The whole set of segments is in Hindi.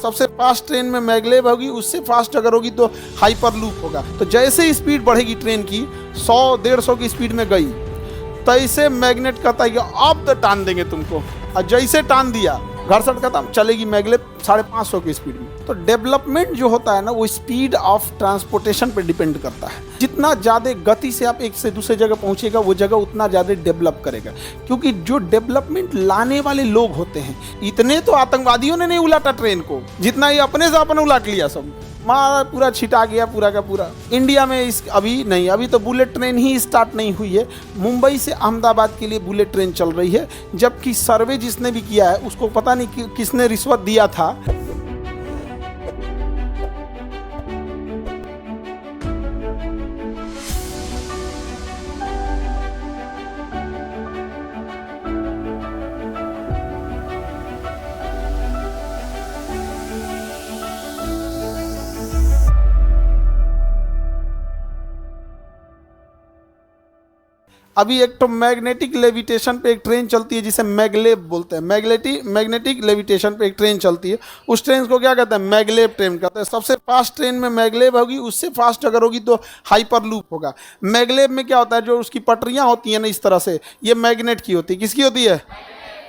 सबसे फास्ट ट्रेन में मैगलेव होगी, उससे फास्ट अगर होगी तो हाइपर लूप होगा। तो जैसे ही स्पीड बढ़ेगी ट्रेन की 100-150 की स्पीड में गई, तैसे मैग्नेट कहता है कि अब तो टान देंगे तुमको, और जैसे टान दिया घर्षण खत्म, चलेगी मैगलेव 550 की स्पीड में। तो डेवलपमेंट जो होता है ना, वो स्पीड ऑफ ट्रांसपोर्टेशन पे डिपेंड करता है। जितना ज़्यादा गति से आप एक से दूसरे जगह पहुंचेगा, वो जगह उतना ज़्यादा डेवलप करेगा। क्योंकि जो डेवलपमेंट लाने वाले लोग होते हैं, इतने तो आतंकवादियों ने नहीं उलाटा ट्रेन को, जितना ये अपने से अपन उलाट लिया सब, मारा पूरा छिटा गया पूरा का पूरा। इंडिया में अभी तो बुलेट ट्रेन ही स्टार्ट नहीं हुई है। मुंबई से अहमदाबाद के लिए बुलेट ट्रेन चल रही है, जबकि सर्वे जिसने भी किया है उसको पता नहीं किसने रिश्वत दिया था। अभी एक तो मैग्नेटिक लेविटेशन पे एक ट्रेन चलती है जिसे मैगलेव बोलते हैं। मैग्नेटिक लेविटेशन पे एक ट्रेन चलती है, उस ट्रेन को क्या कहते हैं? मैगलेव ट्रेन कहते हैं। सबसे फास्ट ट्रेन में मैगलेव होगी, उससे फास्ट अगर होगी तो हाइपर लूप होगा। मैगलेव में क्या होता है, जो उसकी पटरियाँ होती हैं ना इस तरह से, ये मैग्नेट की होती है। किसकी होती है?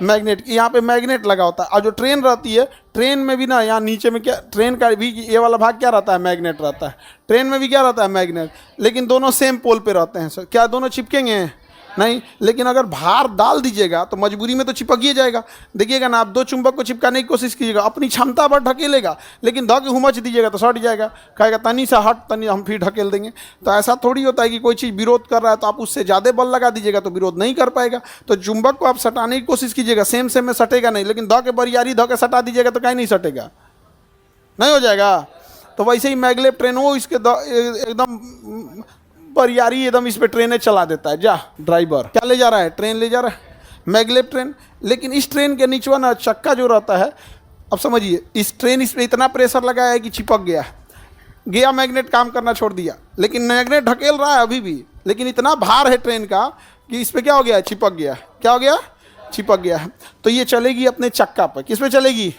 मैग्नेट। यहाँ पे मैग्नेट लगा होता है। और जो ट्रेन रहती है, ट्रेन में भी ना यहाँ नीचे में क्या, ट्रेन का भी ये वाला भाग क्या रहता है? मैग्नेट रहता है। ट्रेन में भी क्या रहता है? मैग्नेट। लेकिन दोनों सेम पोल पे रहते हैं सर। क्या दोनों चिपकेंगे? नहीं। लेकिन अगर भार डाल दीजिएगा तो मजबूरी में तो चिपक ही जाएगा। देखिएगा ना, आप दो चुंबक को चिपकाने की कोशिश कीजिएगा, अपनी क्षमता पर ढकेलेगा, लेकिन धके हुमच दीजिएगा तो सट जाएगा। कहेगा तनी सा हट, तनी हम फिर ढकेल देंगे। तो ऐसा थोड़ी होता है कि कोई चीज़ विरोध कर रहा है तो आप उससे ज़्यादा बल लगा दीजिएगा तो विरोध नहीं कर पाएगा। तो चुंबक को आप सटाने की कोशिश कीजिएगा, सेम में सटेगा नहीं, लेकिन धके बरियारी धके सटा दीजिएगा तो कहीं नहीं सटेगा, नहीं हो जाएगा। तो वैसे ही मैगलेव ट्रेन वो इसके एकदम बरियारी एकदम इस पे ट्रेनें चला देता है। जा ड्राइवर क्या ले जा रहा है? ट्रेन ले जा रहा है, मैगलेव ट्रेन। लेकिन इस ट्रेन के नीचे ना चक्का जो रहता है, अब समझिए, इस ट्रेन इस पे इतना प्रेशर लगाया है कि चिपक गया मैग्नेट काम करना छोड़ दिया। लेकिन मैग्नेट ढकेल रहा है अभी भी, लेकिन इतना भार है ट्रेन का कि इस पे क्या हो गया? चिपक गया। क्या हो गया? चिपक गया है। तो ये चलेगी अपने चक्का पर। किस पे चलेगी?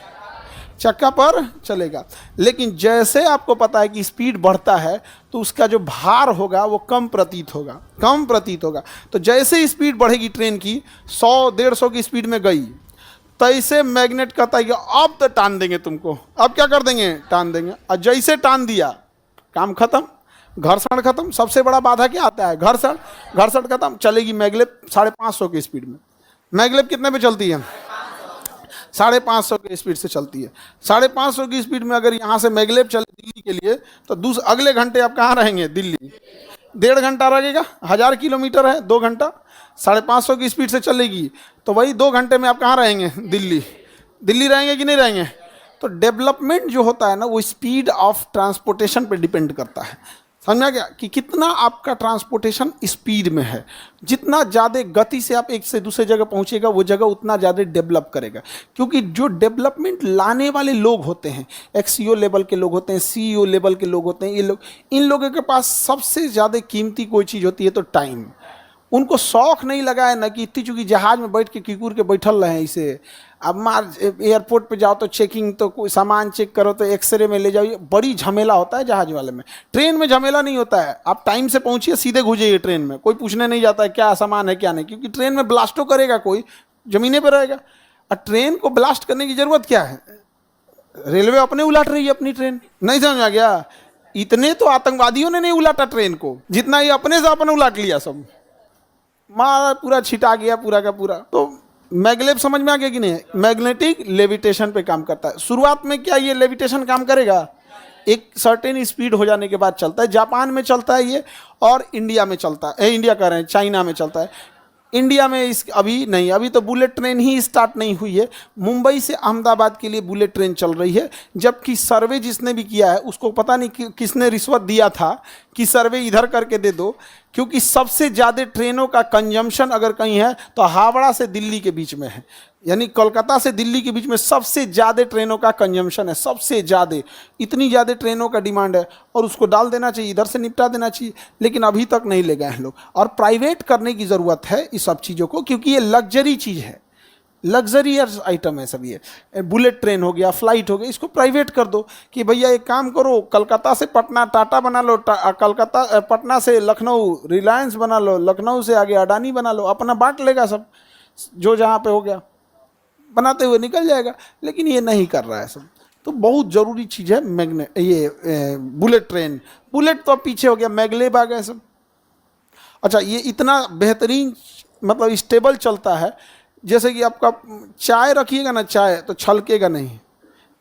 चक्का पर चलेगा। लेकिन जैसे आपको पता है कि स्पीड बढ़ता है तो उसका जो भार होगा वो कम प्रतीत होगा। तो जैसे ही स्पीड बढ़ेगी ट्रेन की 100-150 की स्पीड में गई, तैसे मैग्नेट कहता है कि अब तो टान देंगे तुमको। अब क्या कर देंगे? टान देंगे। और जैसे टान दिया, काम खत्म, घर्षण खत्म। सबसे बड़ा बाधा क्या आता है? घर्षण खत्म, चलेगी मैगलेव 550 की स्पीड में। मैगलेव कितने पे चलती है? 550 की स्पीड से चलती है। 550 की स्पीड में अगर यहाँ से मैगलेव चले दिल्ली के लिए, तो अगले घंटे आप कहाँ रहेंगे? दिल्ली। 1.5 घंटा लगेगा, 1000 किलोमीटर है, 2 घंटा। 550 की स्पीड से चलेगी तो वही 2 घंटे में आप कहाँ रहेंगे? दिल्ली रहेंगे कि नहीं रहेंगे? तो डेवलपमेंट जो होता है ना, वो स्पीड ऑफ ट्रांसपोर्टेशन पे डिपेंड करता है। समझा क्या? कि कितना आपका ट्रांसपोर्टेशन स्पीड में है। जितना ज़्यादा गति से आप एक से दूसरे जगह पहुंचेगा, वो जगह उतना ज़्यादा डेवलप करेगा। क्योंकि जो डेवलपमेंट लाने वाले लोग होते हैं, एक्सीओ लेवल के लोग होते हैं, सीईओ लेवल के लोग होते हैं, इन लोगों के पास सबसे ज़्यादा कीमती कोई चीज़ होती है तो टाइम। उनको शौक नहीं लगा है ना कि इतनी चूँकि जहाज़ में बैठ के किकुर के बैठल रहे हैं। इसे अब एयरपोर्ट पे जाओ तो चेकिंग, तो कोई सामान चेक करो तो एक्सरे में ले जाओ, ये बड़ी झमेला होता है जहाज़ वाले में। ट्रेन में झमेला नहीं होता है। आप टाइम से पहुंचिए, सीधे घुसिए ट्रेन में, कोई पूछने नहीं जाता है क्या सामान है क्या नहीं। क्योंकि ट्रेन में ब्लास्टो करेगा कोई, ज़मीने पर रहेगा। और ट्रेन को ब्लास्ट करने की ज़रूरत क्या है? रेलवे अपने उलाट रही है अपनी ट्रेन। नहीं समझ आ गया? इतने तो आतंकवादियों ने नहीं उलाटा ट्रेन को, जितना ये अपने से अपन उलाट लिया सब, मारा पूरा छिटा गया पूरा का पूरा। तो मैगलेव समझ में आ गया कि नहीं? मैग्नेटिक लेविटेशन पे काम करता है। शुरुआत में क्या ये लेविटेशन काम करेगा? एक सर्टेन स्पीड हो जाने के बाद चलता है। जापान में चलता है ये, और इंडिया में चलता है, इंडिया कह रहे हैं, चाइना में चलता है। इंडिया में अभी तो बुलेट ट्रेन ही स्टार्ट नहीं हुई है। मुंबई से अहमदाबाद के लिए बुलेट ट्रेन चल रही है, जबकि सर्वे जिसने भी किया है उसको पता नहीं किसने रिश्वत दिया था कि सर्वे इधर करके दे दो। क्योंकि सबसे ज़्यादा ट्रेनों का कंजम्पशन अगर कहीं है तो हावड़ा से दिल्ली के बीच में है। यानी कोलकाता से दिल्ली के बीच में सबसे ज़्यादा ट्रेनों का कंजम्पशन है, सबसे ज़्यादा। इतनी ज़्यादा ट्रेनों का डिमांड है और उसको डाल देना चाहिए, इधर से निपटा देना चाहिए, लेकिन अभी तक नहीं ले गए हैं लोग। और प्राइवेट करने की ज़रूरत है इस सब चीज़ों को, क्योंकि ये लग्जरी चीज़ है। लग्जरियस आइटम है सब ये। बुलेट ट्रेन हो गया, फ्लाइट हो गया, इसको प्राइवेट कर दो कि भैया एक काम करो, कलकत्ता से पटना टाटा बना लो, कलकत्ता पटना से लखनऊ रिलायंस बना लो, लखनऊ से आगे अडानी बना लो, अपना बांट लेगा सब, जो जहाँ पे हो गया बनाते हुए निकल जाएगा। लेकिन ये नहीं कर रहा है सब। तो बहुत ज़रूरी चीज़ है मैग्नेट, ये बुलेट ट्रेन। बुलेट तो अब पीछे हो गया, मैगलेब आ गए सब। अच्छा, ये इतना बेहतरीन मतलब स्टेबल चलता है, जैसे कि आपका चाय रखिएगा ना, चाय तो छलकेगा नहीं,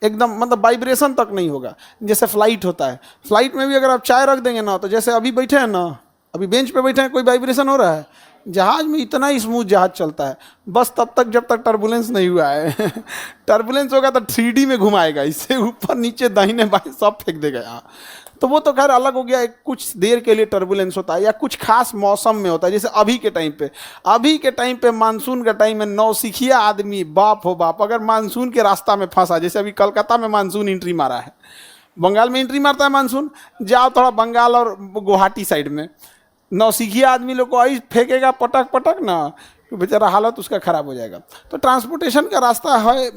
एकदम मतलब वाइब्रेशन तक नहीं होगा। जैसे फ्लाइट होता है, फ्लाइट में भी अगर आप चाय रख देंगे ना, तो जैसे अभी बैठे हैं ना, अभी बेंच पे बैठे हैं, कोई वाइब्रेशन हो रहा है? जहाज में इतना ही स्मूथ जहाज चलता है, बस तब तक जब तक टर्बुलेंस नहीं हुआ है। टर्बुलेंस होगा तो 3D में घुमाएगा, इससे ऊपर नीचे दाहिने बाएं सब फेंक देगा यहाँ। तो वो तो खैर अलग हो गया, एक कुछ देर के लिए टर्बुलेंस होता है या कुछ खास मौसम में होता है, जैसे अभी के टाइम पे। अभी के टाइम पे मानसून का टाइम है, नौसिखिया आदमी बाप हो बाप अगर मानसून के रास्ता में फंसा, जैसे अभी कलकत्ता में मानसून एंट्री मारा है, बंगाल में एंट्री मारता है मानसून, जाओ थोड़ा बंगाल और गुवाहाटी साइड में, नौसिखिया आदमी लोग को आई फेंकेगा पटक पटक ना, तो बेचारा हालत उसका ख़राब हो जाएगा। तो ट्रांसपोर्टेशन का रास्ता है,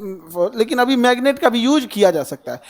लेकिन अभी मैग्नेट का भी यूज किया जा सकता है।